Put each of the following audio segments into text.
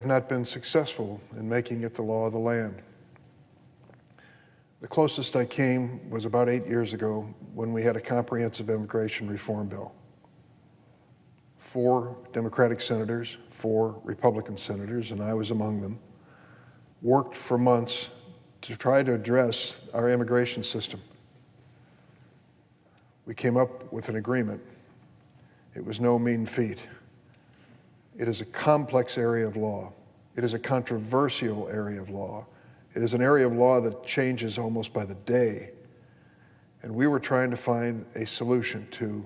have not been successful in making it the law of the land. The closest I came was about 8 years ago when we had a comprehensive immigration reform bill. 4 Democratic senators, 4 Republican senators, and I was among them, worked for months to try to address our immigration system. We came up with an agreement. It was no mean feat. It is a complex area of law. It is a controversial area of law. It is an area of law that changes almost by the day. And we were trying to find a solution to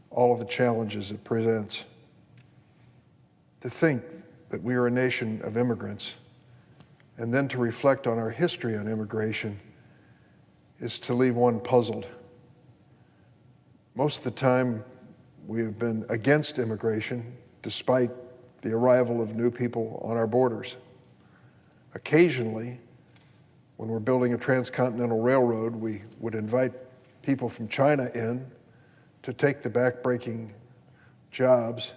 all of the challenges it presents. To think that we are a nation of immigrants and then to reflect on our history on immigration is to leave one puzzled. Most of the time, we have been against immigration despite the arrival of new people on our borders. Occasionally, when we're building a transcontinental railroad, we would invite people from China in to take the backbreaking jobs,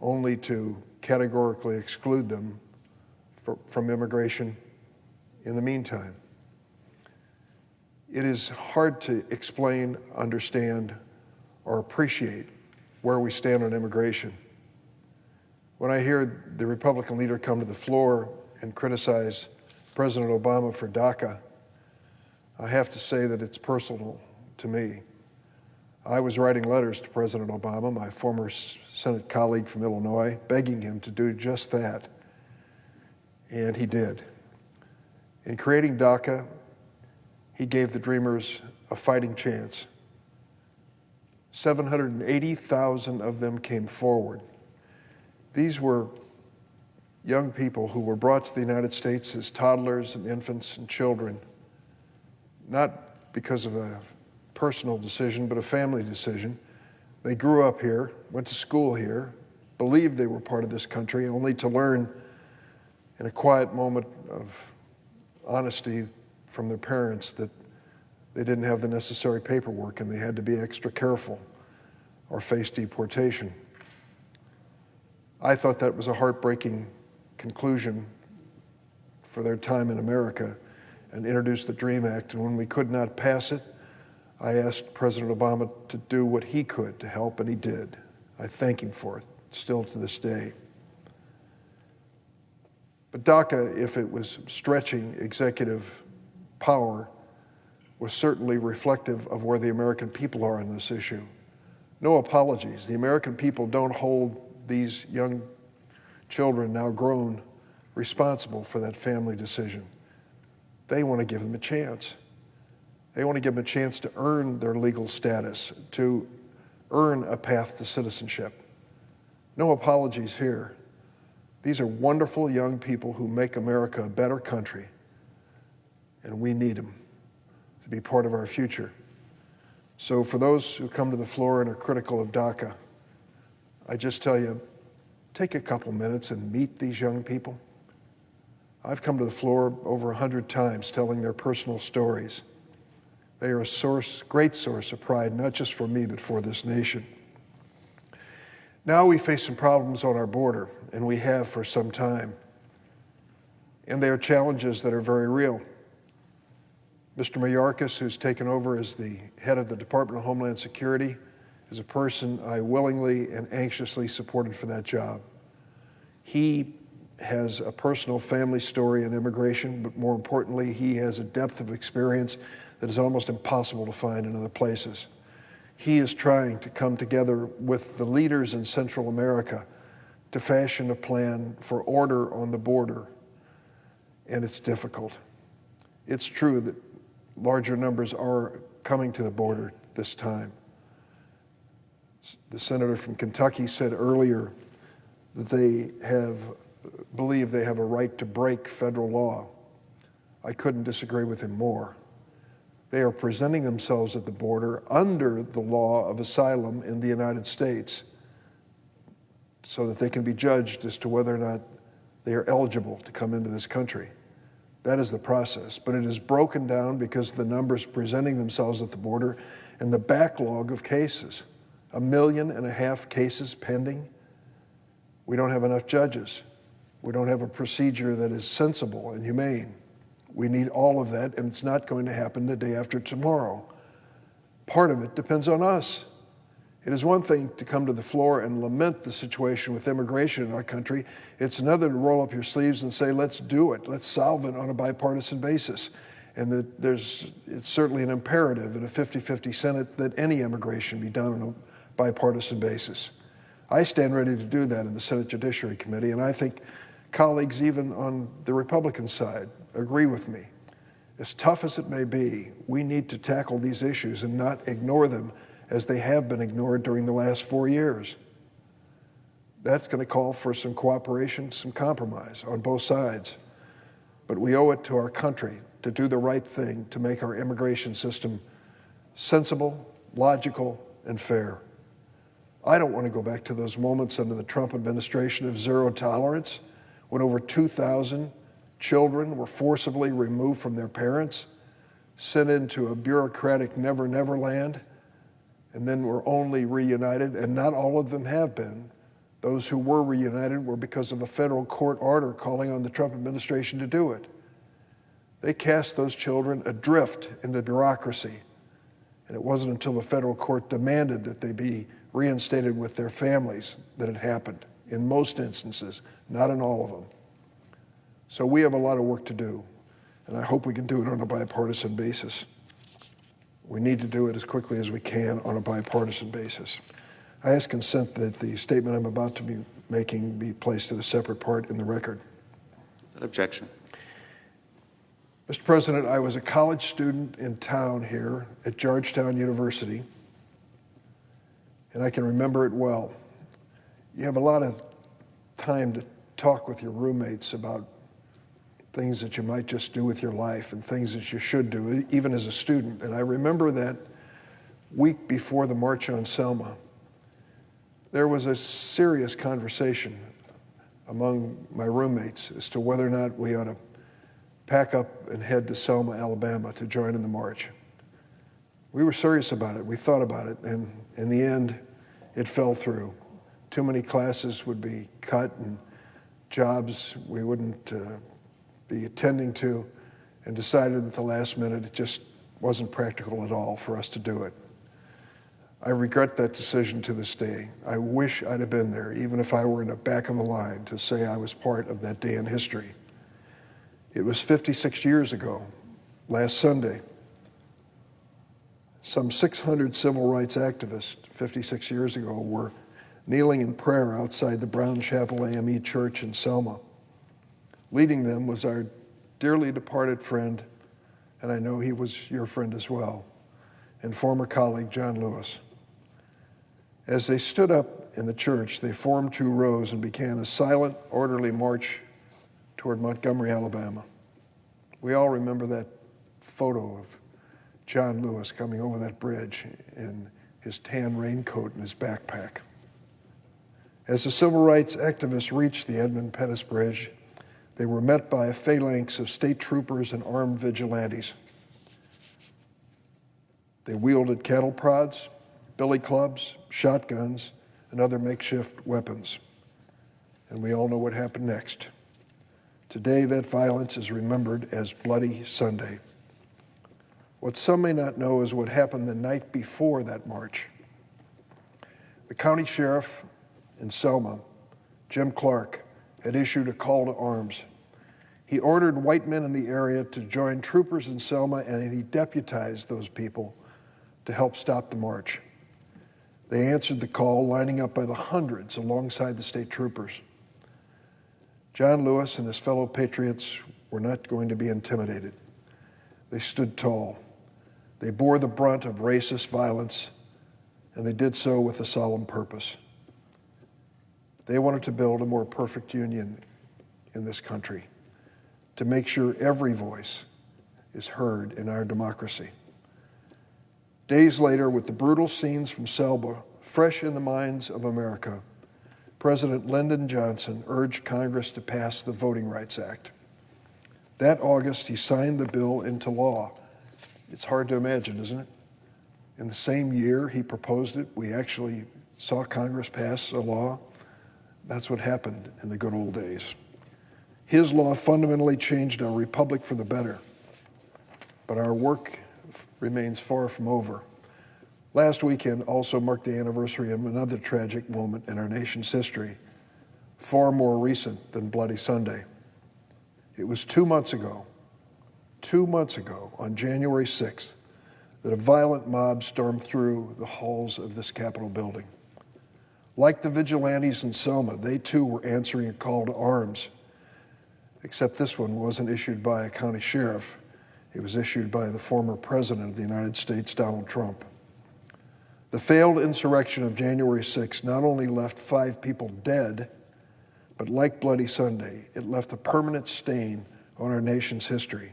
only to categorically exclude them from immigration in the meantime. It is hard to explain, understand, or appreciate where we stand on immigration. When I hear the Republican leader come to the floor and criticize President Obama for DACA, I have to say that it's personal to me. I was writing letters to President Obama, my former Senate colleague from Illinois, begging him to do just that, and he did. In creating DACA, he gave the Dreamers a fighting chance. 780,000 of them came forward. These were young people who were brought to the United States as toddlers and infants and children, not because of a personal decision, but a family decision. They grew up here, went to school here, believed they were part of this country, only to learn in a quiet moment of honesty from their parents that they didn't have the necessary paperwork and they had to be extra careful or face deportation. I thought that was a heartbreaking conclusion for their time in America and introduced the DREAM Act. And when we could not pass it, I asked President Obama to do what he could to help, and he did. I thank him for it, still to this day. But DACA, if it was stretching executive power, was certainly reflective of where the American people are on this issue. No apologies. The American people don't hold these young children, now grown, responsible for that family decision. They want to give them a chance. They want to give them a chance to earn their legal status, to earn a path to citizenship. No apologies here. These are wonderful young people who make America a better country, and we need them to be part of our future. So for those who come to the floor and are critical of DACA, I just tell you, take a couple minutes and meet these young people. I've come to the floor over 100 times telling their personal stories. They are a great source of pride, not just for me, but for this nation. Now we face some problems on our border, and we have for some time. And they are challenges that are very real. Mr. Mayorkas, who's taken over as the head of the Department of Homeland Security, is a person I willingly and anxiously supported for that job. He has a personal family story in immigration, but more importantly, he has a depth of experience that is almost impossible to find in other places. He is trying to come together with the leaders in Central America to fashion a plan for order on the border, and it's difficult. It's true that larger numbers are coming to the border this time. The senator from Kentucky said earlier that they believe they have a right to break federal law. I couldn't disagree with him more. They are presenting themselves at the border under the law of asylum in the United States so that they can be judged as to whether or not they are eligible to come into this country. That is the process, but it is broken down because of the numbers presenting themselves at the border and the backlog of cases. 1.5 million cases pending. We don't have enough judges. We don't have a procedure that is sensible and humane. We need all of that, and it's not going to happen the day after tomorrow. Part of it depends on us. It is one thing to come to the floor and lament the situation with immigration in our country. It's another to roll up your sleeves and say, let's do it. Let's solve it on a bipartisan basis. And it's certainly an imperative in a 50-50 Senate that any immigration be done on a bipartisan basis. I stand ready to do that in the Senate Judiciary Committee, and I think colleagues even on the Republican side agree with me. As tough as it may be, we need to tackle these issues and not ignore them as they have been ignored during the last 4 years. That's going to call for some cooperation, some compromise on both sides. But we owe it to our country to do the right thing to make our immigration system sensible, logical, and fair. I don't want to go back to those moments under the Trump administration of zero tolerance, when over 2,000 children were forcibly removed from their parents, sent into a bureaucratic never land, and then were only reunited, and not all of them have been. Those who were reunited were because of a federal court order calling on the Trump administration to do it. They cast those children adrift into bureaucracy, and it wasn't until the federal court demanded that they be reinstated with their families that it happened, in most instances, not in all of them. So we have a lot of work to do, and I hope we can do it on a bipartisan basis. We need to do it as quickly as we can on a bipartisan basis. I ask consent that the statement I'm about to be making be placed at a separate part in the record. Without objection. Mr. President, I was a college student in town here at Georgetown University, and I can remember it well. You have a lot of time to talk with your roommates about things that you might just do with your life and things that you should do, even as a student. And I remember that week before the March on Selma, there was a serious conversation among my roommates as to whether or not we ought to pack up and head to Selma, Alabama to join in the march. We were serious about it. We thought about it, and in the end, it fell through. Too many classes would be cut and jobs we wouldn't be attending to, and decided at the last minute it just wasn't practical at all for us to do it. I regret that decision to this day. I wish I'd have been there, even if I were in the back of the line, to say I was part of that day in history. It was 56 years ago, last Sunday. Some 600 civil rights activists 56 years ago were kneeling in prayer outside the Brown Chapel AME Church in Selma. Leading them was our dearly departed friend, and I know he was your friend as well, and former colleague John Lewis. As they stood up in the church, they formed two rows and began a silent, orderly march toward Montgomery, Alabama. We all remember that photo of John Lewis coming over that bridge in his tan raincoat and his backpack. As the civil rights activists reached the Edmund Pettus Bridge, they were met by a phalanx of state troopers and armed vigilantes. They wielded cattle prods, billy clubs, shotguns, and other makeshift weapons. And we all know what happened next. Today, that violence is remembered as Bloody Sunday. What some may not know is what happened the night before that march. The county sheriff in Selma, Jim Clark, had issued a call to arms. He ordered white men in the area to join troopers in Selma, and he deputized those people to help stop the march. They answered the call, lining up by the hundreds alongside the state troopers. John Lewis and his fellow patriots were not going to be intimidated. They stood tall. They bore the brunt of racist violence, and they did so with a solemn purpose. They wanted to build a more perfect union in this country, to make sure every voice is heard in our democracy. Days later, with the brutal scenes from Selma fresh in the minds of America, President Lyndon Johnson urged Congress to pass the Voting Rights Act. That August, he signed the bill into law. It's hard to imagine, isn't it? In the same year he proposed it, we actually saw Congress pass a law. That's what happened in the good old days. His law fundamentally changed our republic for the better, but our work remains far from over. Last weekend also marked the anniversary of another tragic moment in our nation's history, far more recent than Bloody Sunday. It was 2 months ago, on January 6th, that a violent mob stormed through the halls of this Capitol building. Like the vigilantes in Selma, they too were answering a call to arms, except this one wasn't issued by a county sheriff. It was issued by the former president of the United States, Donald Trump. The failed insurrection of January 6th not only left 5 people dead, but like Bloody Sunday, it left a permanent stain on our nation's history.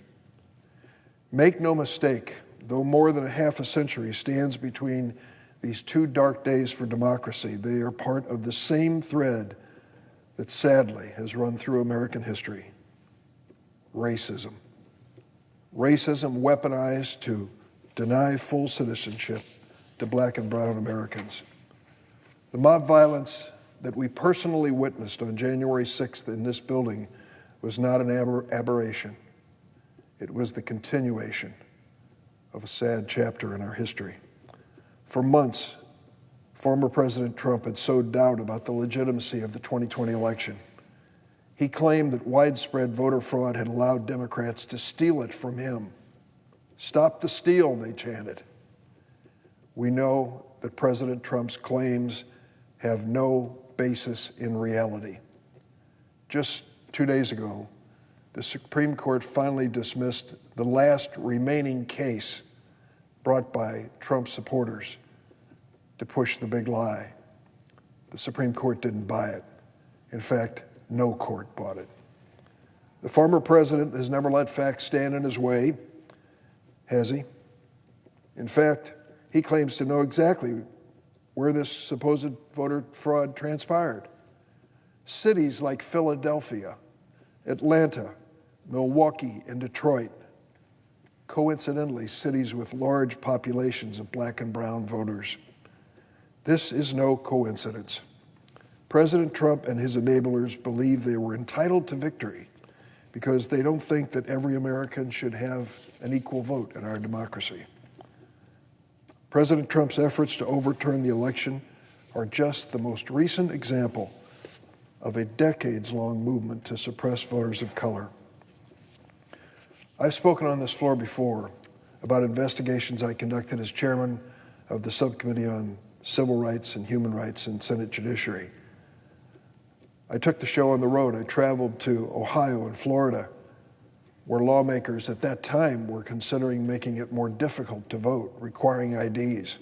Make no mistake, though more than a half a century stands between these 2 dark days for democracy, they are part of the same thread that sadly has run through American history: racism. Racism weaponized to deny full citizenship to Black and brown Americans. The mob violence that we personally witnessed on January 6th in this building was not an aberration. It was the continuation of a sad chapter in our history. For months, former President Trump had sowed doubt about the legitimacy of the 2020 election. He claimed that widespread voter fraud had allowed Democrats to steal it from him. "Stop the steal," they chanted. We know that President Trump's claims have no basis in reality. Just 2 days ago, the Supreme Court finally dismissed the last remaining case brought by Trump supporters to push the big lie. The Supreme Court didn't buy it. In fact, no court bought it. The former president has never let facts stand in his way, has he? In fact, he claims to know exactly where this supposed voter fraud transpired. Cities like Philadelphia, Atlanta, Milwaukee, and Detroit, coincidentally cities with large populations of Black and brown voters. This is no coincidence. President Trump and his enablers believe they were entitled to victory because they don't think that every American should have an equal vote in our democracy. President Trump's efforts to overturn the election are just the most recent example of a decades-long movement to suppress voters of color. I've spoken on this floor before about investigations I conducted as chairman of the Subcommittee on Civil Rights and Human Rights in Senate Judiciary. I took the show on the road. I traveled to Ohio and Florida, where lawmakers at that time were considering making it more difficult to vote, requiring IDs.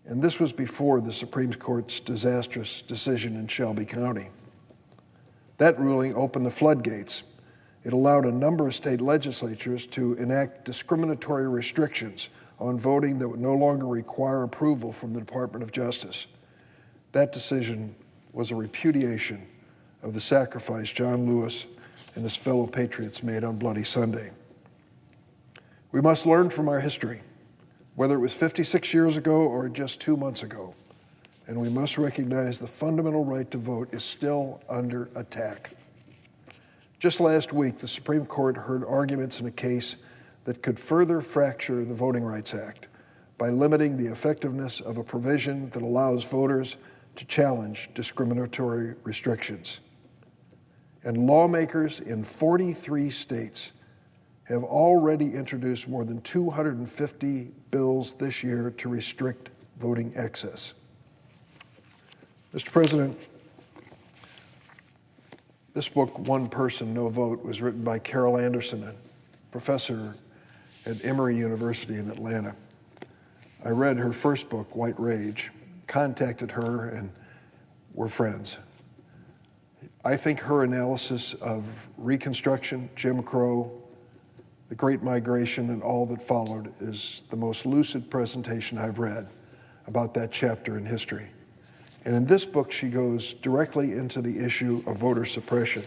And this was before the Supreme Court's disastrous decision in Shelby County. That ruling opened the floodgates. It allowed a number of state legislatures to enact discriminatory restrictions on voting that would no longer require approval from the Department of Justice. That decision was a repudiation of the sacrifice John Lewis and his fellow patriots made on Bloody Sunday. We must learn from our history, whether it was 56 years ago or just 2 months ago, and we must recognize the fundamental right to vote is still under attack. Just last week, the Supreme Court heard arguments in a case that could further fracture the Voting Rights Act by limiting the effectiveness of a provision that allows voters to challenge discriminatory restrictions. And lawmakers in 43 states have already introduced more than 250 bills this year to restrict voting access. Mr. President, this book, One Person, No Vote, was written by Carol Anderson, a professor at Emory University in Atlanta. I read her first book, White Rage, contacted her, and we're friends. I think her analysis of Reconstruction, Jim Crow, the Great Migration, and all that followed is the most lucid presentation I've read about that chapter in history. And in this book, she goes directly into the issue of voter suppression.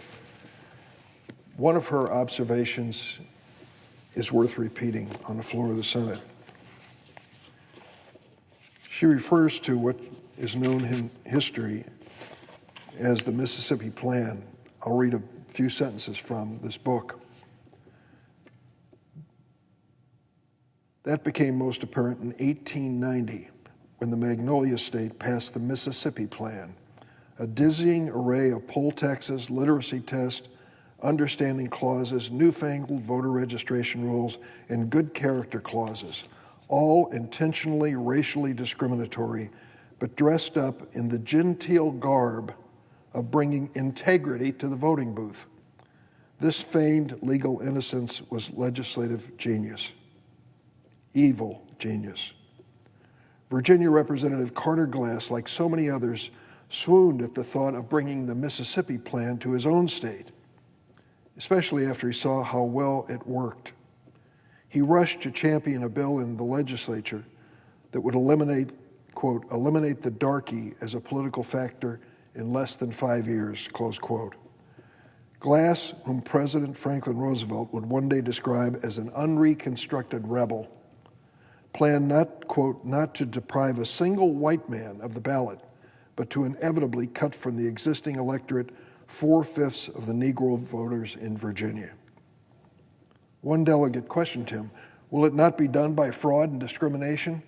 One of her observations is worth repeating on the floor of the Senate. She refers to what is known in history as the Mississippi Plan, I'll read a few sentences from this book. That became most apparent in 1890 when the Magnolia State passed the Mississippi Plan, a dizzying array of poll taxes, literacy tests, understanding clauses, newfangled voter registration rules, and good character clauses, all intentionally racially discriminatory, but dressed up in the genteel garb of bringing integrity to the voting booth. This feigned legal innocence was legislative genius, evil genius. Virginia Representative Carter Glass, like so many others, swooned at the thought of bringing the Mississippi Plan to his own state, especially after he saw how well it worked. He rushed to champion a bill in the legislature that would eliminate, quote, eliminate the darky as a political factor in less than 5 years, close quote. Glass, whom President Franklin Roosevelt would one day describe as an unreconstructed rebel, planned not, quote, not to deprive a single white man of the ballot, but to inevitably cut from the existing electorate 4/5 of the Negro voters in Virginia. One delegate questioned him, will it not be done by fraud and discrimination?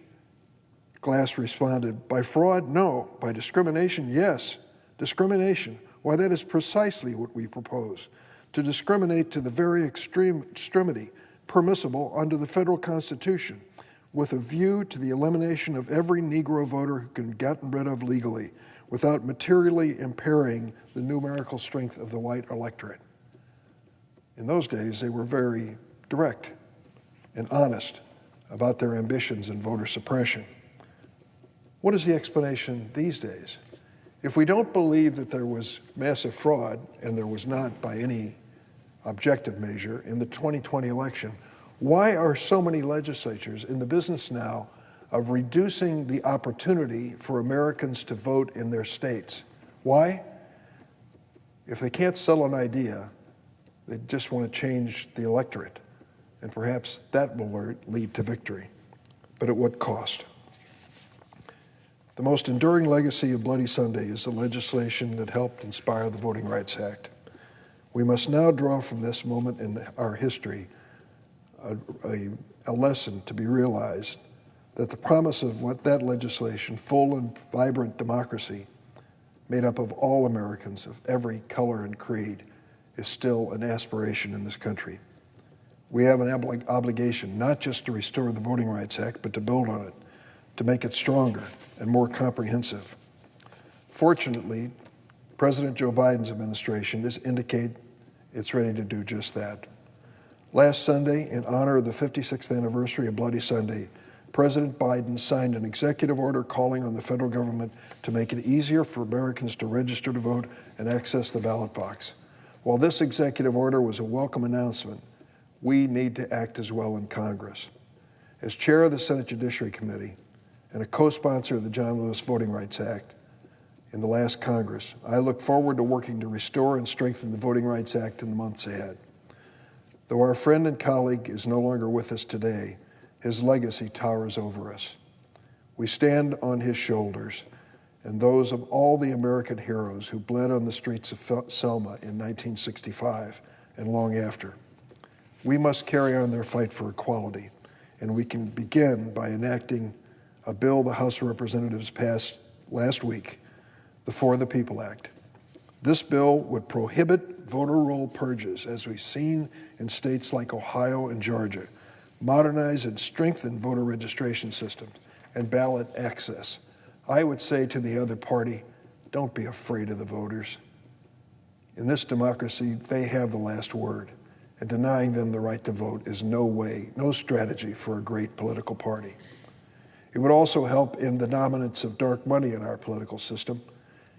Glass responded, by fraud, no. By discrimination, yes. Discrimination, why that is precisely what we propose, to discriminate to the very extremity permissible under the federal Constitution, with a view to the elimination of every Negro voter who can be gotten rid of legally, without materially impairing the numerical strength of the white electorate. In those days, they were very direct and honest about their ambitions in voter suppression. What is the explanation these days? If we don't believe that there was massive fraud, and there was not by any objective measure in the 2020 election, why are so many legislatures in the business now of reducing the opportunity for Americans to vote in their states? Why? If they can't sell an idea, they just want to change the electorate, and perhaps that will lead to victory. But at what cost? The most enduring legacy of Bloody Sunday is the legislation that helped inspire the Voting Rights Act. We must now draw from this moment in our history a lesson to be realized that the promise of what that legislation, full and vibrant democracy, made up of all Americans of every color and creed, is still an aspiration in this country. We have an obligation not just to restore the Voting Rights Act, but to build on it, to make it stronger and more comprehensive. Fortunately, President Joe Biden's administration has indicated it's ready to do just that. Last Sunday, in honor of the 56th anniversary of Bloody Sunday, President Biden signed an executive order calling on the federal government to make it easier for Americans to register to vote and access the ballot box. While this executive order was a welcome announcement, we need to act as well in Congress. As chair of the Senate Judiciary Committee and a co-sponsor of the John Lewis Voting Rights Act in the last Congress, I look forward to working to restore and strengthen the Voting Rights Act in the months ahead. Though our friend and colleague is no longer with us today, his legacy towers over us. We stand on his shoulders and those of all the American heroes who bled on the streets of Selma in 1965 and long after. We must carry on their fight for equality, and we can begin by enacting a bill the House of Representatives passed last week, the For the People Act. This bill would prohibit voter roll purges, as we've seen in states like Ohio and Georgia, modernize and strengthen voter registration systems and ballot access. I would say to the other party, don't be afraid of the voters. In this democracy, they have the last word, and denying them the right to vote is no strategy for a great political party. It would also help in the dominance of dark money in our political system,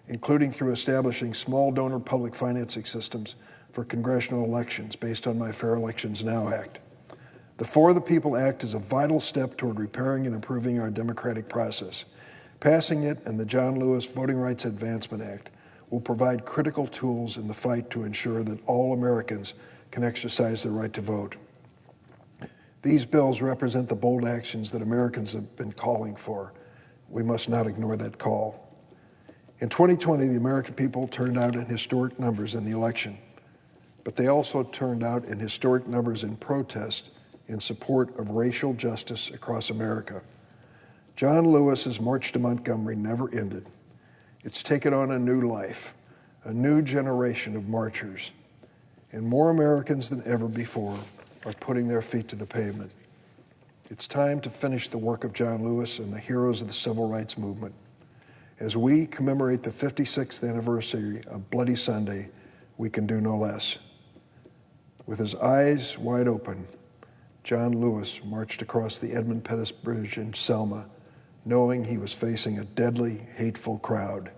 including through establishing small donor public financing systems for congressional elections based on my Fair Elections Now Act. The For the People Act is a vital step toward repairing and improving our democratic process. Passing it and the John Lewis Voting Rights Advancement Act will provide critical tools in the fight to ensure that all Americans can exercise their right to vote. These bills represent the bold actions that Americans have been calling for. We must not ignore that call. In 2020, the American people turned out in historic numbers in the election, but they also turned out in historic numbers in protest in support of racial justice across America. John Lewis's march to Montgomery never ended. It's taken on a new life, a new generation of marchers, and more Americans than ever before are putting their feet to the pavement. It's time to finish the work of John Lewis and the heroes of the civil rights movement. As we commemorate the 56th anniversary of Bloody Sunday, we can do no less. With his eyes wide open, John Lewis marched across the Edmund Pettus Bridge in Selma, knowing he was facing a deadly, hateful crowd.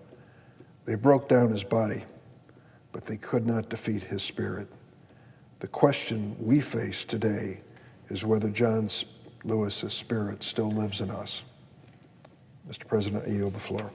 They broke down his body, but they could not defeat his spirit. The question we face today is whether John Lewis's spirit still lives in us. Mr. President, I yield the floor.